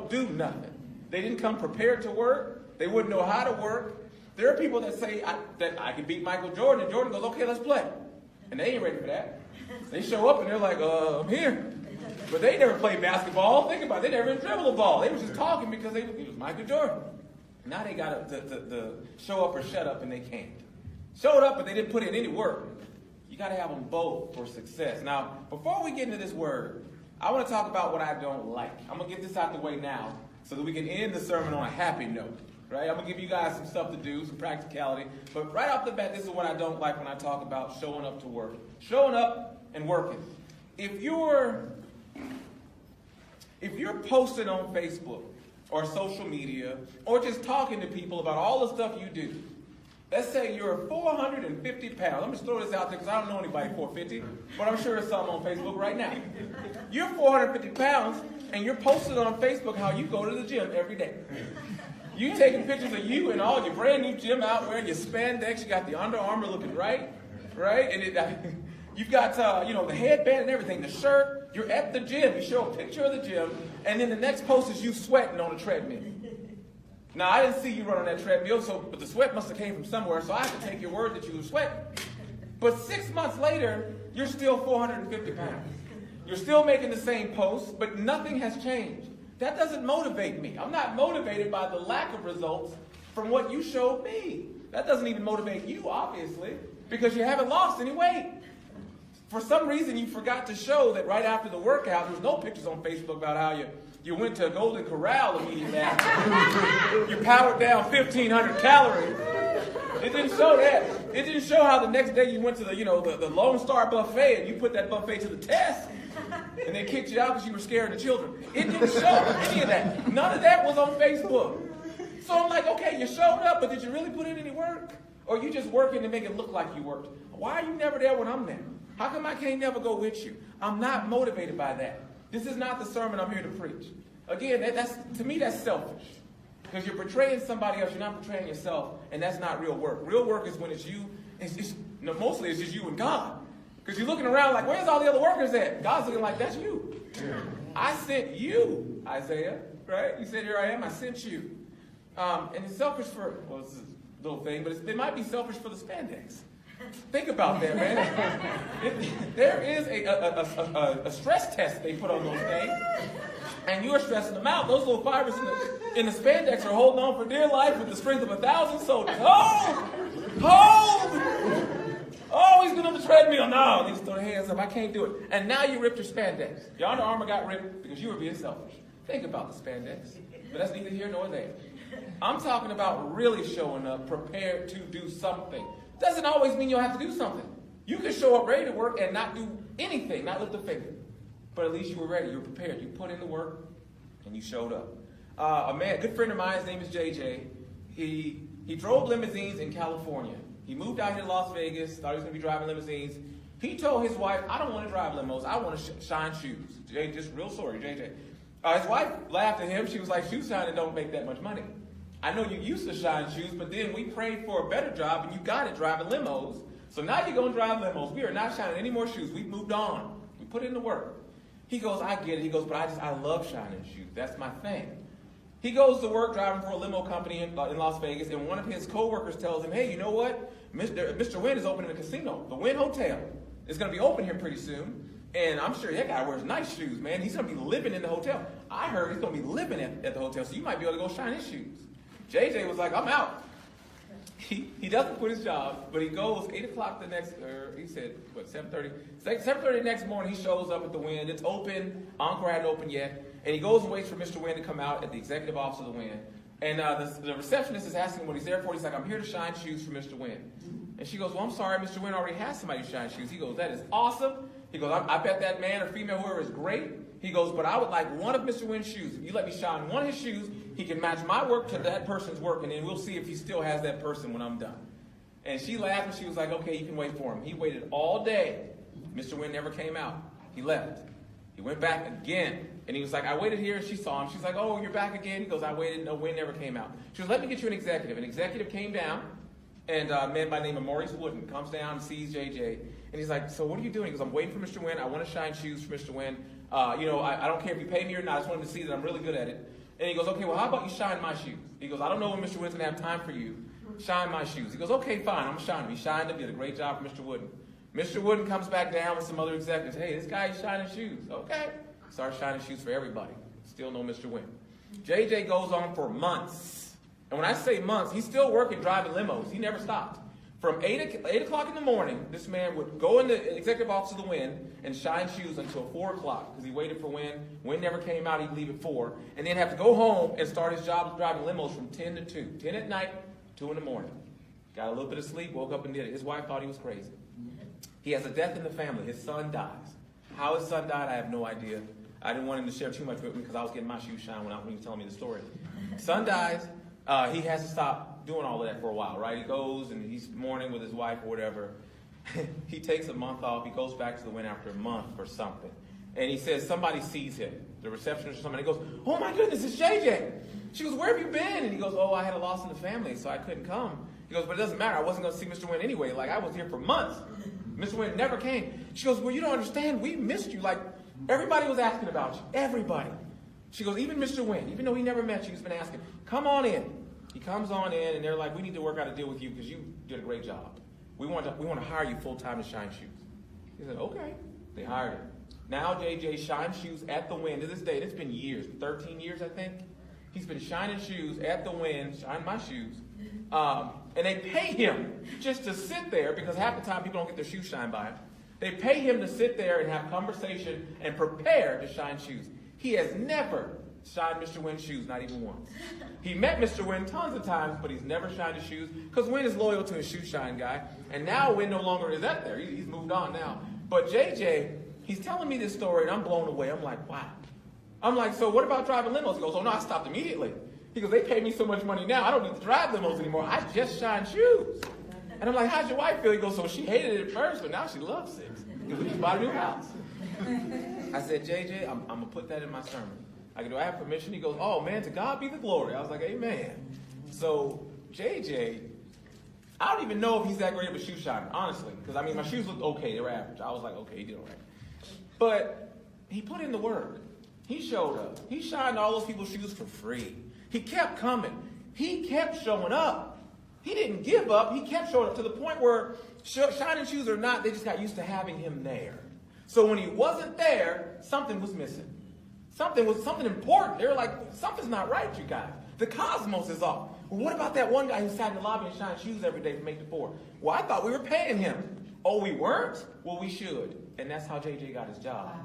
don't do nothing. They didn't come prepared to work. They wouldn't know how to work. There are people that say that I can beat Michael Jordan, and Jordan goes, okay, let's play. And they ain't ready for that. They show up and they're like, I'm here. But they never played basketball. Think about it. They never even dribbled a ball. They were just talking because he was Michael Jordan. Now they got to show up or shut up, and they can't. Showed up, but they didn't put in any work. You got to have them both for success. Now, before we get into this word, I want to talk about what I don't like. I'm going to get this out the way now so that we can end the sermon on a happy note. Right? I'm going to give you guys some stuff to do, some practicality. But right off the bat, this is what I don't like when I talk about showing up to work. Showing up and working. If you're posting on Facebook or social media or just talking to people about all the stuff you do, let's say you're 450 pounds. I'm just throwing this out there because I don't know anybody 450, but I'm sure there's some on Facebook right now. You're 450 pounds and you're posting on Facebook how you go to the gym every day. You taking pictures of you and all your brand new gym outwear, your spandex, you got the Under Armour looking right? And you've got the headband and everything, the shirt. You're at the gym. You show a picture of the gym, and then the next post is you sweating on a treadmill. Now, I didn't see you run on that treadmill, but the sweat must have came from somewhere, so I have to take your word that you were sweating. But 6 months later, you're still 450 pounds. You're still making the same posts, but nothing has changed. That doesn't motivate me. I'm not motivated by the lack of results from what you showed me. That doesn't even motivate you, obviously, because you haven't lost any weight. For some reason, you forgot to show that right after the workout, there was no pictures on Facebook about how you went to Golden Corral immediately after. You powered down 1,500 calories. It didn't show that. It didn't show how the next day you went to the Lone Star buffet and you put that buffet to the test. And they kicked you out because you were scared of children. It didn't show any of that. None of that was on Facebook. So I'm like, okay, you showed up, but did you really put in any work? Or you just working to make it look like you worked? Why are you never there when I'm there? How come I can't never go with you? I'm not motivated by that. This is not the sermon I'm here to preach. Again, to me, that's selfish. Because you're portraying somebody else, you're not portraying yourself, and that's not real work. Real work is when it's you, mostly it's just you and God. Because you're looking around like, where's all the other workers at? God's looking like, that's you. I sent you, Isaiah, right? You said, here I am, I sent you. And it's selfish for, it's a little thing, but it might be selfish for the spandex. Think about that, man. There is a stress test they put on those things, and you're stressing them out. Those little fibers in the spandex are holding on for dear life with the strength of 1,000 soldiers. Hold! Oh, he's been on the treadmill. No, they just throw their hands up. I can't do it. And now you ripped your spandex. Your Under Armour got ripped because you were being selfish. Think about the spandex. But that's neither here nor there. I'm talking about really showing up, prepared to do something. Doesn't always mean you'll have to do something. You can show up ready to work and not do anything, not lift a finger. But at least you were ready. You were prepared. You put in the work, and you showed up. A good friend of mine, his name is JJ. He drove limousines in California. He moved out here to Las Vegas, thought he was going to be driving limousines. He told his wife, I don't want to drive limos. I want to shine shoes. Just real story, JJ. His wife laughed at him. She was like, shoe shining don't make that much money. I know you used to shine shoes, but then we prayed for a better job, and you got it driving limos. So now you're going to drive limos. We are not shining any more shoes. We've moved on. We put in the work. He goes, I get it. He goes, but I love shining shoes. That's my thing. He goes to work driving for a limo company in Las Vegas, and one of his coworkers tells him, hey, you know what? Mr. Wynn is opening a casino. The Wynn Hotel is going to be open here pretty soon, and I'm sure that guy wears nice shoes, man. He's going to be living in the hotel. I heard he's going to be living at the hotel, so you might be able to go shine his shoes. JJ was like, I'm out. He doesn't quit his job, but he goes 8 o'clock he said, 7:30? 7:30 the next morning, he shows up at the Wynn. It's open. Encore hadn't opened yet. And he goes and waits for Mr. Wynn to come out at the executive office of the Wynn. And the receptionist is asking him what he's there for. He's like, I'm here to shine shoes for Mr. Wynn. And she goes, well, I'm sorry, Mr. Wynn already has somebody to shine shoes. He goes, that is awesome. He goes, I bet that man or female, whoever, is great. He goes, but I would like one of Mr. Wynn's shoes. If you let me shine one of his shoes, he can match my work to that person's work, and then we'll see if he still has that person when I'm done. And she laughed, and she was like, okay, you can wait for him. He waited all day. Mr. Wynn never came out. He left. He went back again, and he was like, I waited here, and she saw him. She's like, oh, you're back again? He goes, I waited. No, Wynn never came out. She goes, let me get you an executive. An executive came down, and a man by the name of Maurice Wooden comes down and sees JJ. And he's like, so what are you doing? He goes, I'm waiting for Mr. Wynn. I want to shine shoes for Mr. Wynn. I don't care if you pay me or not. I just wanted to see that I'm really good at it. And he goes, okay, well, how about you shine my shoes? He goes, I don't know when Mr. Wooden's going to have time for you. Shine my shoes. He goes, okay, fine, I'm going to shine them. He shined them, did a great job for Mr. Wooden. Mr. Wooden comes back down with some other executives. Hey, this guy's shining shoes. Okay. Starts shining shoes for everybody. Still no Mr. Wooden. JJ goes on for months. And when I say months, he's still working driving limos. He never stopped. From 8 o'clock in the morning, this man would go in the executive office of the Wynn and shine shoes until 4 o'clock because he waited for Wynn. Wynn never came out. He'd leave at 4. And then have to go home and start his job driving limos from 10 to 2. 10 at night, 2 in the morning. Got a little bit of sleep, woke up and did it. His wife thought he was crazy. He has a death in the family. His son dies. How his son died, I have no idea. I didn't want him to share too much with me because I was getting my shoes shined when he was telling me the story. Son dies. He has to stop doing all of that for a while, right? He goes and he's mourning with his wife or whatever. He takes a month off. He goes back to the Wynn after a month or something. And he says somebody sees him, the receptionist or somebody. He goes, oh my goodness, it's JJ. She goes, where have you been? And he goes, oh, I had a loss in the family, so I couldn't come. He goes, but it doesn't matter. I wasn't going to see Mr. Wynn anyway. Like, I was here for months. Mr. Wynn never came. She goes, well, you don't understand. We missed you. Like, everybody was asking about you. Everybody. She goes, even Mr. Wynn, even though he never met you, he's been asking, come on in. He comes on in, and they're like, we need to work out a deal with you because you did a great job. We want to hire you full-time to shine shoes. He said, okay. They hired him. Now JJ shines shoes at the Wynn to this day. It's been years, 13 years, I think. He's been shining shoes at the Wynn, shine my shoes. And they pay him just to sit there because half the time people don't get their shoes shined by him. They pay him to sit there and have conversation and prepare to shine shoes. He has never shined Mr. Wynn's shoes, not even once. He met Mr. Wynn tons of times, but he's never shined his shoes because Wynn is loyal to his shoe shine guy. And now Wynn no longer is at there. He's moved on now. But JJ, he's telling me this story, and I'm blown away. I'm like, wow. I'm like, so what about driving limos? He goes, oh, no, I stopped immediately. He goes, they pay me so much money now, I don't need to drive limos anymore. I just shine shoes. And I'm like, how's your wife feel? He goes, so she hated it at first, but now she loves it. Because we just bought a new house. I said, JJ, I'm going to put that in my sermon. I go, do I have permission? He goes, oh, man, to God be the glory. I was like, amen. So JJ, I don't even know if he's that great of a shoe shiner, honestly. Because, I mean, my shoes looked okay. They were average. I was like, okay, he did all right. But he put in the work. He showed up. He shined all those people's shoes for free. He kept coming. He kept showing up. He didn't give up. He kept showing up to the point where shining shoes or not, they just got used to having him there. So when he wasn't there, something was missing. Something important. They were like, something's not right, you guys. The cosmos is off. Well, what about that one guy who sat in the lobby and shined shoes every day from 8 to 4? Well, I thought we were paying him. Oh, we weren't? Well, we should. And that's how JJ got his job.